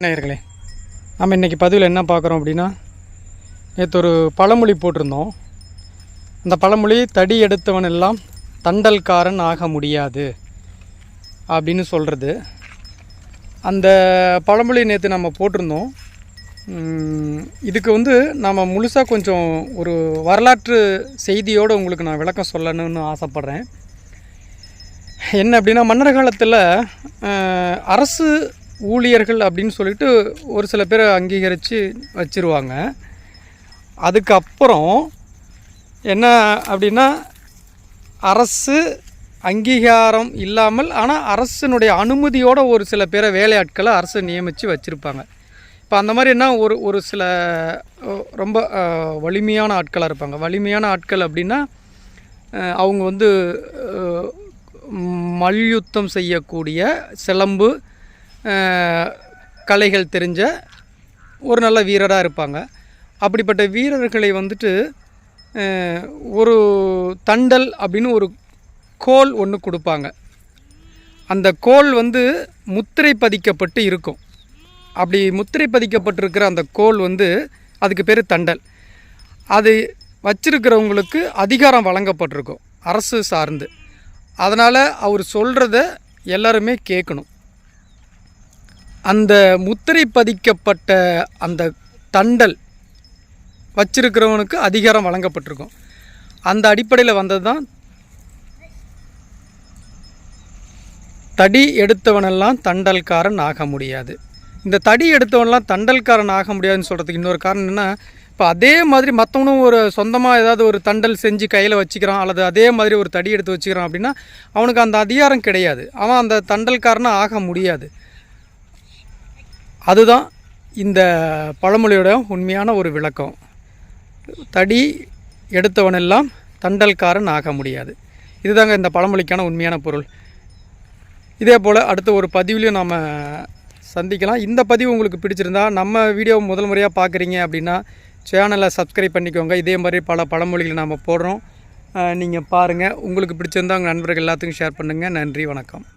நேயர்களே, நம்ம இன்றைக்கி பதிவில் என்ன பார்க்குறோம் அப்படின்னா, நேற்று ஒரு பழமொழி போட்டிருந்தோம். அந்த பழமொழி தடி எடுத்தவன் எல்லாம் தண்டல்காரன் ஆக முடியாது அப்படின்னு சொல்கிறது. அந்த பழமொழி நேற்று நம்ம போட்டிருந்தோம். இதுக்கு நம்ம முழுசாக கொஞ்சம் ஒரு வரலாற்று செய்தியோடு உங்களுக்கு நான் விளக்கம் சொல்லணும்னு ஆசைப்பட்றேன். என்ன அப்படின்னா, மன்னர் காலத்தில் அரசு ஊழியர்கள் அப்படின்னு சொல்லிட்டு ஒரு சில பேரை அங்கீகரித்து வச்சுருவாங்க. அதுக்கப்புறம் என்ன அப்படின்னா, அரசு அங்கீகாரம் இல்லாமல் ஆனால் அரசினுடைய அனுமதியோடு ஒரு சில பேரை வேலையாட்களை அரசு நியமித்து வச்சுருப்பாங்க. இப்போ அந்த மாதிரி என்ன ஒரு சில ரொம்ப வலிமையான ஆட்களாக இருப்பாங்க. வலிமையான ஆட்கள் அப்படின்னா அவங்க மல்யுத்தம் செய்யக்கூடிய சிலம்பு கலைகள் தெரிஞ்ச ஒரு நல்ல வீரராக இருப்பாங்க. அப்படிப்பட்ட வீரர்களை ஒரு தண்டல் அப்படின்னு ஒரு கோல் ஒன்று கொடுப்பாங்க. அந்த கோல் முத்திரை பதிக்கப்பட்டு இருக்கும். அப்படி முத்திரை பதிக்கப்பட்டிருக்கிற அந்த கோல் அதுக்கு பேர் தண்டல். அது வச்சிருக்கிறவங்களுக்கு அதிகாரம் வழங்கப்பட்டிருக்கும் அரசு சார்ந்து. அதனால் அவர் சொல்கிறத எல்லாருமே கேட்கணும். அந்த முத்திரை பதிக்கப்பட்ட அந்த தண்டல் வச்சிருக்கிறவனுக்கு அதிகாரம் வழங்கப்பட்டிருக்கும். அந்த அடிப்படையில் வந்தது தான் தடி எடுத்தவனெல்லாம் தண்டல்காரன் ஆக முடியாது. இந்த தடி எடுத்தவனெல்லாம் தண்டல்காரன் ஆக முடியாதுன்னு சொல்கிறதுக்கு இன்னொரு காரணம் என்னென்னா, இப்போ அதே மாதிரி மற்றவனும் ஒரு சொந்தமாக ஏதாவது ஒரு தண்டல் செஞ்சு கையில் வச்சுக்கிறான், அல்லது அதே மாதிரி ஒரு தடி எடுத்து வச்சுக்கிறான் அப்படின்னா அவனுக்கு அந்த அதிகாரம் கிடையாது. அவன் அந்த தண்டல்காரனாக ஆக முடியாது. அதுதான் இந்த பழமொழியோட உண்மையான ஒரு விளக்கம். தடி எடுத்தவனெல்லாம் தண்டல்காரன் ஆக முடியாது. இதுதாங்க இந்த பழமொழிக்கான உண்மையான பொருள். இதே போல் அடுத்த ஒரு பதிவுலையும் நாம் சந்திக்கலாம். இந்த பதிவு உங்களுக்கு பிடிச்சிருந்தா, நம்ம வீடியோ முதல் முறையாக பார்க்குறீங்க அப்படின்னா சேனலை சப்ஸ்கிரைப் பண்ணிக்கோங்க. இதே மாதிரி பல பழமொழிகளை நாம் போடுறோம். நீங்கள் பாருங்கள். உங்களுக்கு பிடிச்சிருந்தா உங்கள் நண்பர்கள் எல்லாத்துக்கும் ஷேர் பண்ணுங்கள். நன்றி, வணக்கம்.